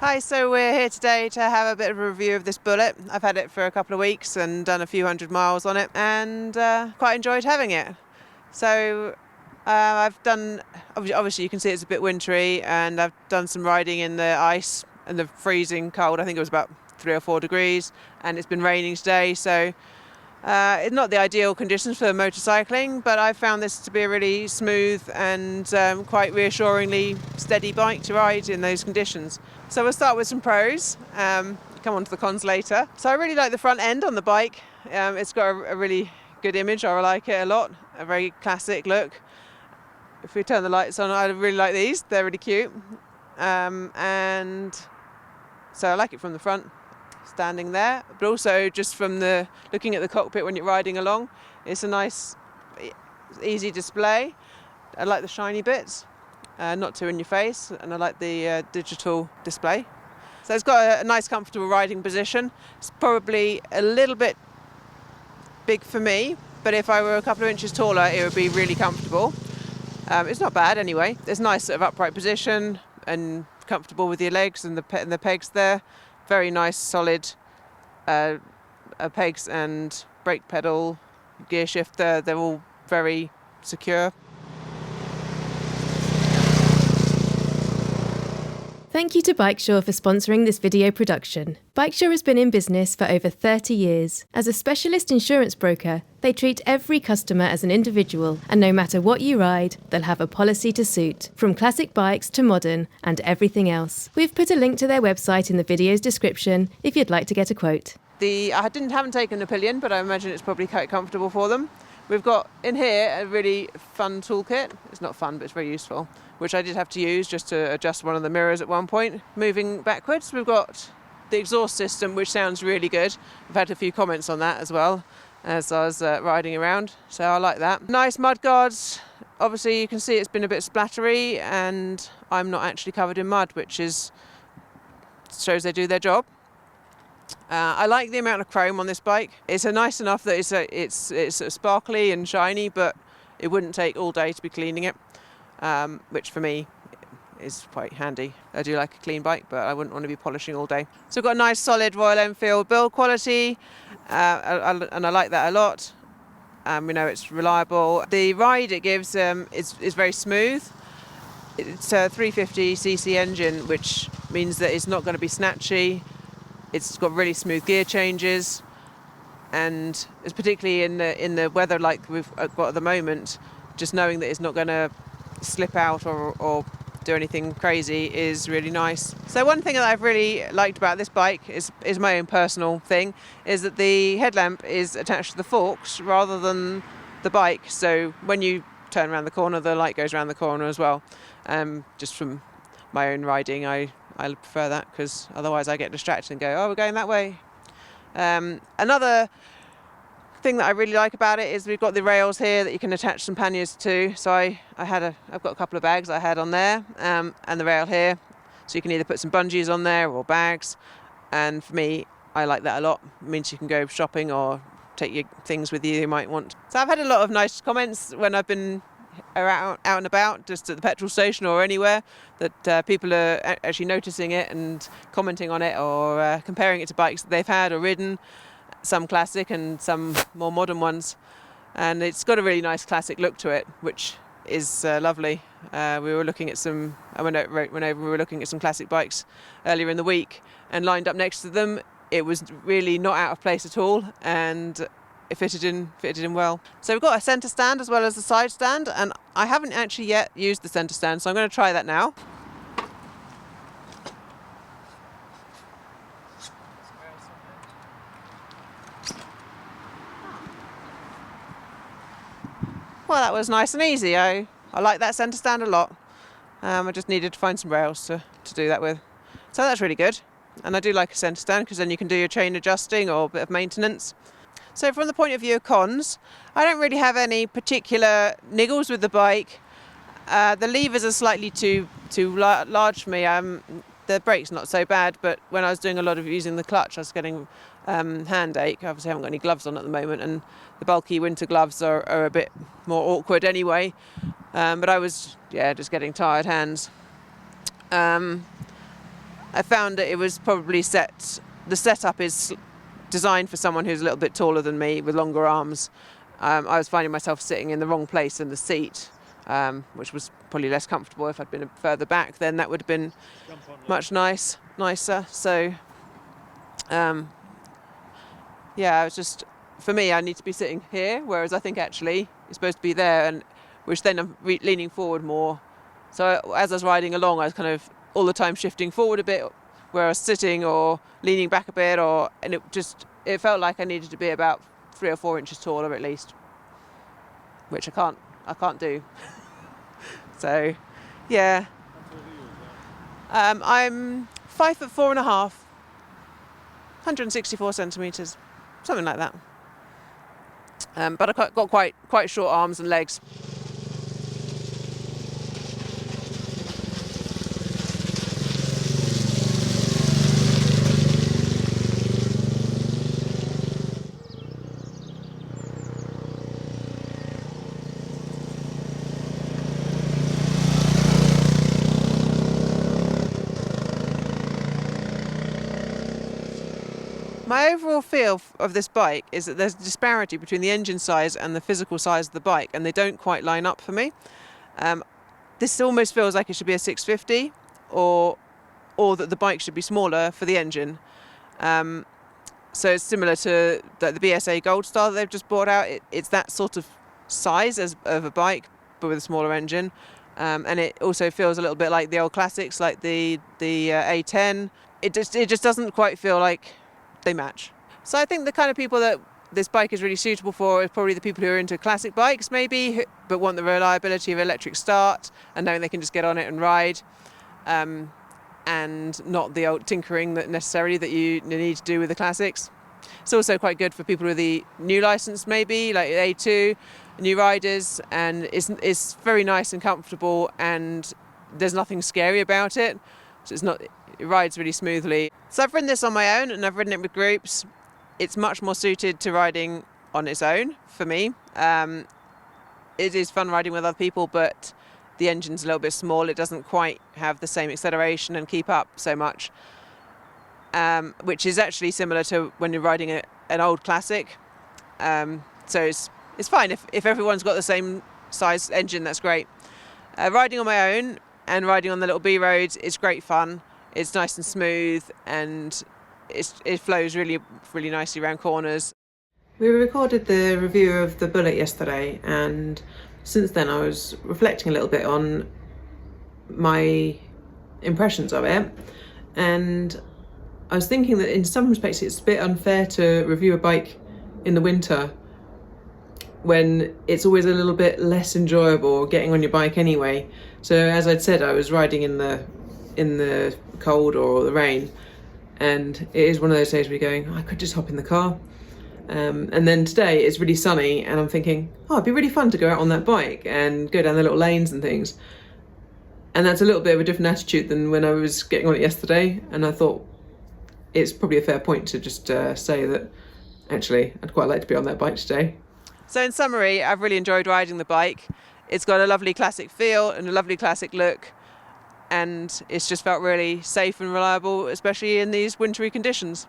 Hi, so we're here today to have a bit of a review of this Bullet. I've had it for a couple of weeks and done a few hundred miles on it and quite enjoyed having it. So I've done, obviously you can see it's a bit wintry, and I've done some riding in the ice and the freezing cold. I think it was about 3 or 4 degrees, and it's been raining today, so it's not the ideal conditions for motorcycling, but I found this to be a really smooth and quite reassuringly steady bike to ride in those conditions. So we'll start with some pros, come on to the cons later. So I really like the front end on the bike. It's got a really good image. I like it a lot, a very classic look. If we turn the lights on, I really like these, they're really cute. And so I like it from the front, standing there, but also just from the looking at the cockpit when you're riding along. It's a nice, easy display. I like the shiny bits, not too in your face, and I like the digital display. So it's got a nice, comfortable riding position. It's probably a little bit big for me, but if I were a couple of inches taller, it would be really comfortable. It's not bad anyway. There's a nice sort of upright position and comfortable with your legs and the pegs there. Very nice, solid pegs and brake pedal, gear shifter. They're all very secure. Thank you to BikeSure for sponsoring this video production. BikeSure has been in business for over 30 years. As a specialist insurance broker, they treat every customer as an individual, and no matter what you ride, they'll have a policy to suit, from classic bikes to modern and everything else. We've put a link to their website in the video's description if you'd like to get a quote. I haven't taken a pillion, but I imagine it's probably quite comfortable for them. We've got in here a really fun toolkit. It's not fun, but it's very useful, which I did have to use just to adjust one of the mirrors at one point. Moving backwards, we've got the exhaust system, which sounds really good. I've had a few comments on that as well as I was riding around, so I like that. Nice mud guards. Obviously you can see it's been a bit splattery, and I'm not actually covered in mud, which shows they do their job. I like the amount of chrome on this bike. It's nice enough that it's sort of sparkly and shiny, but it wouldn't take all day to be cleaning it, which for me is quite handy. I do like a clean bike, but I wouldn't want to be polishing all day. So we've got a nice solid Royal Enfield build quality, and I like that a lot. We know it's reliable. The ride it gives is very smooth. It's a 350cc engine, which means that it's not going to be snatchy. It's got really smooth gear changes, and it's particularly in the weather like we've got at the moment, just knowing that it's not going to slip out or do anything crazy is really nice. So one thing that I've really liked about this bike is my own personal thing, is that the headlamp is attached to the forks rather than the bike. So when you turn around the corner, the light goes around the corner as well. Just from my own riding, I prefer that, because otherwise I get distracted and go, oh, we're going that way. Another thing that I really like about it is we've got the rails here that you can attach some panniers to. So I've got a couple of bags I had on there, and the rail here. So you can either put some bungees on there or bags. And for me, I like that a lot. It means you can go shopping or take your things with you might want. So I've had a lot of nice comments when I've been out and about, just at the petrol station or anywhere, that people are actually noticing it and commenting on it, or comparing it to bikes that they've had or ridden, some classic and some more modern ones. And it's got a really nice classic look to it, which is lovely. We were looking at I went over, we were looking at some classic bikes earlier in the week, and lined up next to them, it was really not out of place at all, and it fitted in well. So we've got a centre stand as well as a side stand, and I haven't actually yet used the centre stand, so I'm going to try that now. Well, that was nice and easy. I like that centre stand a lot. I just needed to find some rails to do that with. So that's really good. And I do like a centre stand, because then you can do your chain adjusting or a bit of maintenance. So from the point of view of cons, I don't really have any particular niggles with the bike. The levers are slightly too large for me. The brake's not so bad, but when I was doing a lot of using the clutch, I was getting hand ache. Obviously I haven't got any gloves on at the moment, and the bulky winter gloves are a bit more awkward anyway. But I was just getting tired hands. I found that it was probably the setup is designed for someone who's a little bit taller than me with longer arms. I was finding myself sitting in the wrong place in the seat, which was probably less comfortable. If I'd been further back, then that would have been much nicer. So, yeah, it's just, for me, I need to be sitting here, whereas I think actually it's supposed to be there, and which then I'm leaning forward more. So as I was riding along, I was kind of all the time shifting forward a bit where I was sitting, or leaning back a bit, and it felt like I needed to be about 3 or 4 inches taller at least, which I can't do. So, yeah. I'm 5'4.5", 164 centimetres, something like that. But I've got quite short arms and legs. My overall feel of this bike is that there's a disparity between the engine size and the physical size of the bike, and they don't quite line up for me. This almost feels like it should be a 650, or that the bike should be smaller for the engine. So it's similar to the BSA Gold Star that they've just brought out. It's that sort of size of a bike, but with a smaller engine. And it also feels a little bit like the old classics, like the A10. It just doesn't quite feel like they match. So I think the kind of people that this bike is really suitable for is probably the people who are into classic bikes maybe, but want the reliability of electric start and knowing they can just get on it and ride, and not the old tinkering that necessarily that you need to do with the classics. It's also quite good for people with the new license maybe, like A2, new riders, and it's very nice and comfortable, and there's nothing scary about it. So it rides really smoothly. So I've ridden this on my own, and I've ridden it with groups. It's much more suited to riding on its own for me. It is fun riding with other people, but the engine's a little bit small. It doesn't quite have the same acceleration and keep up so much, which is actually similar to when you're riding an old classic. So it's fine if everyone's got the same size engine. That's great. Riding on my own and riding on the little B roads is great fun. It's nice and smooth, and it flows really, really nicely around corners. We recorded the review of the Bullet yesterday, and since then I was reflecting a little bit on my impressions of it, and I was thinking that in some respects it's a bit unfair to review a bike in the winter when it's always a little bit less enjoyable getting on your bike anyway. So as I'd said, I was riding in the cold or the rain, and it is one of those days where you're going, I could just hop in the car. And then today it's really sunny, and I'm thinking, it'd be really fun to go out on that bike and go down the little lanes and things. And that's a little bit of a different attitude than when I was getting on it yesterday, and I thought it's probably a fair point to just say that actually I'd quite like to be on that bike today. So in summary, I've really enjoyed riding the bike. It's got a lovely classic feel and a lovely classic look, and it's just felt really safe and reliable, especially in these wintry conditions.